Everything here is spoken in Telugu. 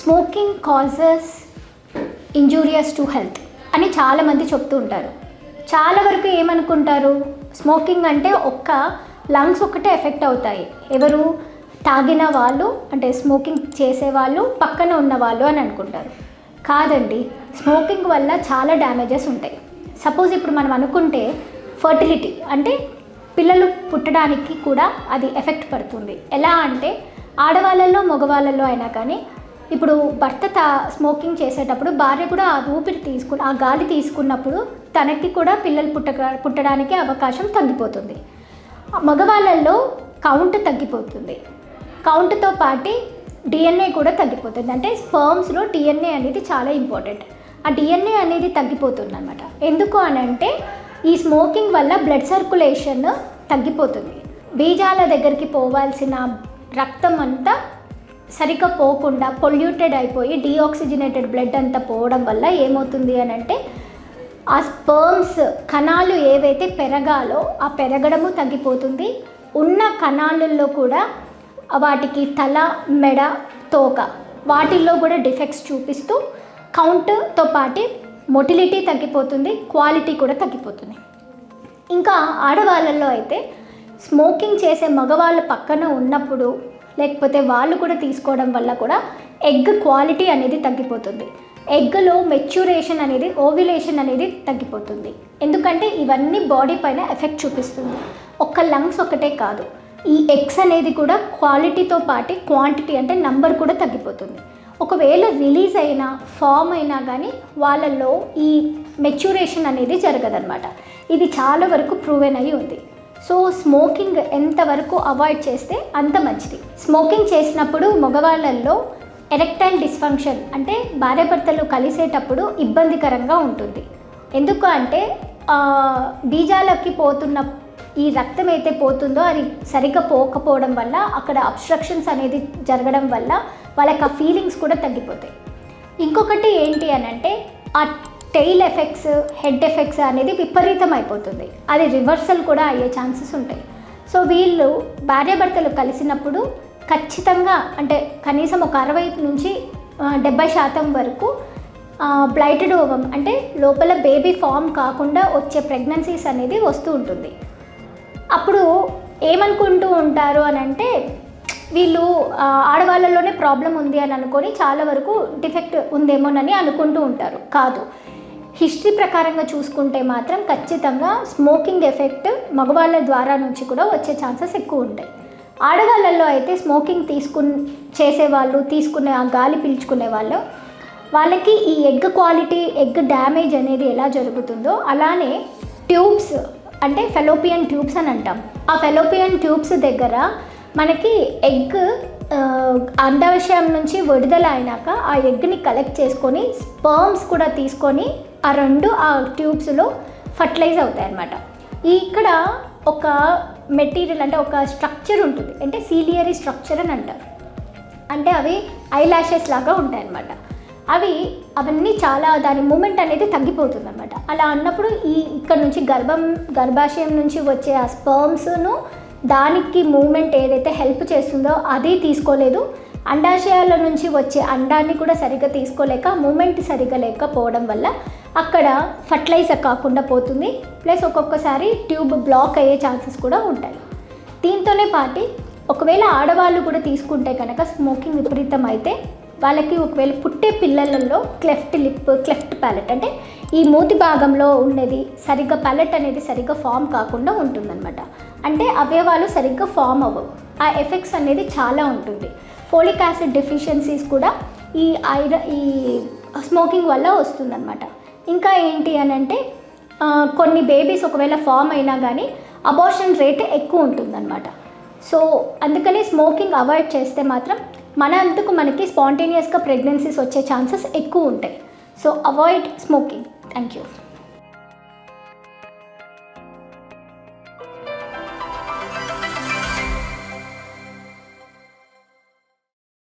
Smoking causes injurious to health అని చాలామంది చెప్తూ ఉంటారు. చాలా వరకు ఏమనుకుంటారు, స్మోకింగ్ అంటే ఒక్క లంగ్స్ ఒక్కటే ఎఫెక్ట్ అవుతాయి, ఎవరు తాగిన వాళ్ళు అంటే స్మోకింగ్ చేసేవాళ్ళు పక్కన ఉన్నవాళ్ళు అని అనుకుంటారు. కాదండి, స్మోకింగ్ వల్ల చాలా డ్యామేజెస్ ఉంటాయి. సపోజ్ ఇప్పుడు మనం అనుకుంటే ఫర్టిలిటీ అంటే పిల్లలు పుట్టడానికి కూడా అది ఎఫెక్ట్ పడుతుంది. ఎలా అంటే ఆడవాళ్ళల్లో మగవాళ్ళల్లో అయినా కానీ ఇప్పుడు భర్త స్మోకింగ్ చేసేటప్పుడు భార్య కూడా ఆ గాలి తీసుకున్నప్పుడు తనకి కూడా పిల్లలు పుట్టడానికి అవకాశం తగ్గిపోతుంది. మగవాళ్ళల్లో కౌంట్ తగ్గిపోతుంది. కౌంట్తో పాటు డిఎన్ఏ కూడా తగ్గిపోతుంది. అంటే స్పర్మ్స్లో డిఎన్ఏ అనేది చాలా ఇంపార్టెంట్. ఆ డిఎన్ఏ అనేది తగ్గిపోతుంది అన్నమాట. ఎందుకు అని అంటే ఈ స్మోకింగ్ వల్ల బ్లడ్ సర్క్యులేషన్ తగ్గిపోతుంది. బీజాల దగ్గరికి పోవాల్సిన రక్తం అంతా సరిగ్గా పోకుండా పొల్యూటెడ్ అయిపోయి డీఆక్సిజనేటెడ్ బ్లడ్ అంతా పోవడం వల్ల ఏమవుతుంది అని అంటే ఆ స్పర్మ్స్ కణాలు ఏవైతే పెరగాలో ఆ పెరగడము తగ్గిపోతుంది. ఉన్న కణాలలో కూడా వాటికి తల, మెడ, తోక వాటిల్లో కూడా డిఫెక్ట్స్ చూపిస్తూ కౌంట్తో పాటు మొటిలిటీ తగ్గిపోతుంది, క్వాలిటీ కూడా తగ్గిపోతుంది. ఇంకా ఆడవాళ్ళల్లో అయితే స్మోకింగ్ చేసే మగవాళ్ళు పక్కన ఉన్నప్పుడు లేకపోతే వాళ్ళు కూడా తీసుకోవడం వల్ల కూడా ఎగ్ క్వాలిటీ అనేది తగ్గిపోతుంది. ఎగ్లో మెచ్యూరేషన్ అనేది, ఓవ్యులేషన్ అనేది తగ్గిపోతుంది. ఎందుకంటే ఇవన్నీ బాడీ పైన ఎఫెక్ట్ చూపిస్తుంది. ఒక్క లంగ్స్ ఒకటే కాదు, ఈ ఎగ్స్ అనేది కూడా క్వాలిటీతో పాటు క్వాంటిటీ అంటే నంబర్ కూడా తగ్గిపోతుంది. ఒకవేళ రిలీజ్ అయినా ఫామ్ అయినా కానీ వాళ్ళల్లో ఈ మెచ్యూరేషన్ అనేది జరగదన్నమాట. ఇది చాలా వరకు ప్రూవెన్ అయ్యి ఉంది. సో స్మోకింగ్ ఎంతవరకు అవాయిడ్ చేస్తే అంత మంచిది. స్మోకింగ్ చేసినప్పుడు మగవాళ్ళల్లో ఎరెక్టైల్ డిస్ఫంక్షన్ అంటే భార్యాభర్తలు కలిసేటప్పుడు ఇబ్బందికరంగా ఉంటుంది. ఎందుకు అంటే బీజాలకి పోతున్న ఈ రక్తం అయితే పోతుందో అది సరిగ్గా పోకపోవడం వల్ల అక్కడ అబ్స్ట్రక్షన్స్ అనేది జరగడం వల్ల వాళ్ళకి ఆ ఫీలింగ్స్ కూడా తగ్గిపోతాయి. ఇంకొకటి ఏంటి అని అంటే ఆ టెయిల్ ఎఫెక్ట్స్, హెడ్ ఎఫెక్ట్స్ అనేది విపరీతం అయిపోతుంది. అది రివర్సల్ కూడా అయ్యే ఛాన్సెస్ ఉంటాయి. సో వీళ్ళు భార్యాభర్తలు కలిసినప్పుడు ఖచ్చితంగా అంటే కనీసం ఒక 60 నుంచి 70% వరకు బ్లైటెడ్ ఓవమ్ అంటే లోపల బేబీ ఫామ్ కాకుండా వచ్చే ప్రెగ్నెన్సీస్ అనేది వస్తూ ఉంటుంది. అప్పుడు ఏమనుకుంటూ ఉంటారు అని అంటే వీళ్ళు ఆడవాళ్ళలోనే ప్రాబ్లం ఉంది అని అనుకొని చాలా వరకు డిఫెక్ట్ ఉందేమోనని అనుకుంటూ ఉంటారు. కాదు, హిస్టరీ ప్రకారంగా చూసుకుంటే మాత్రం ఖచ్చితంగా స్మోకింగ్ ఎఫెక్ట్ మగవాళ్ళ ద్వారా నుంచి కూడా వచ్చే ఛాన్సెస్ ఎక్కువ ఉంటాయి. ఆడవాళ్ళల్లో అయితే స్మోకింగ్ చేసేవాళ్ళు, తీసుకునే ఆ గాలి పీల్చుకునే వాళ్ళకి ఈ ఎగ్ క్వాలిటీ, ఎగ్ డ్యామేజ్ అనేది ఎలా జరుగుతుందో అలానే ట్యూబ్స్ అంటే ఫెలోపియన్ ట్యూబ్స్ అని అంటాం. ఆ ఫెలోపియన్ ట్యూబ్స్ దగ్గర మనకి ఎగ్ అండాశయం నుంచి విడుదల అయినాక ఆ ఎగ్ని కలెక్ట్ చేసుకొని స్పర్మ్స్ కూడా తీసుకొని ఆ ట్యూబ్స్లో ఫర్టిలైజ్ అవుతాయి అన్నమాట. ఇక్కడ ఒక మెటీరియల్ అంటే ఒక స్ట్రక్చర్ ఉంటుంది, అంటే సీలియరీ స్ట్రక్చర్ అని అంటారు. అంటే అవి ఐలాషెస్ లాగా ఉంటాయి అన్నమాట. అవన్నీ చాలా దాని మూమెంట్ అనేది తగ్గిపోతుంది అన్నమాట. అలా అన్నప్పుడు ఇక్కడ నుంచి గర్భాశయం నుంచి వచ్చే ఆ స్పర్మ్స్ను దానికి మూమెంట్ ఏదైతే హెల్ప్ చేస్తుందో అది తీసుకోలేదు. అండాశయాల నుంచి వచ్చే అండాన్ని కూడా సరిగ్గా తీసుకోలేక మూమెంట్ సరిగ్గా లేకపోవడం వల్ల అక్కడ ఫర్టిలైజర్ కాకుండా పోతుంది. ప్లస్ ఒక్కొక్కసారి ట్యూబ్ బ్లాక్ అయ్యే ఛాన్సెస్ కూడా ఉంటాయి. దీంతోనే పాటు ఒకవేళ ఆడవాళ్ళు కూడా తీసుకుంటే కనుక స్మోకింగ్ విపరీతం అయితే వాళ్ళకి ఒకవేళ పుట్టే పిల్లలలో క్లెఫ్ట్ లిప్, క్లెఫ్ట్ ప్యాలెట్ అంటే ఈ మూతి భాగంలో ఉన్నది సరిగ్గా ప్యాలెట్ అనేది సరిగ్గా ఫామ్ కాకుండా ఉంటుందన్నమాట. అంటే అవయవాలు సరిగ్గా ఫామ్ అవ్వవు. ఆ ఎఫెక్ట్స్ అనేది చాలా ఉంటుంది. ఫోలిక్ యాసిడ్ డెఫిషియన్సీస్ కూడా ఈ స్మోకింగ్ వల్ల వస్తుందన్నమాట. ఇంకా ఏంటి అని అంటే కొన్ని బేబీస్ ఒకవేళ ఫామ్ అయినా కానీ అబార్షన్ రేట్ ఎక్కువ ఉంటుందన్నమాట. సో అందుకని స్మోకింగ్ అవాయిడ్ చేస్తే మాత్రం మనకి స్పాంటేనియస్గా ప్రెగ్నెన్సీస్ వచ్చే ఛాన్సెస్ ఎక్కువ ఉంటాయి. So avoid smoking. Thank you.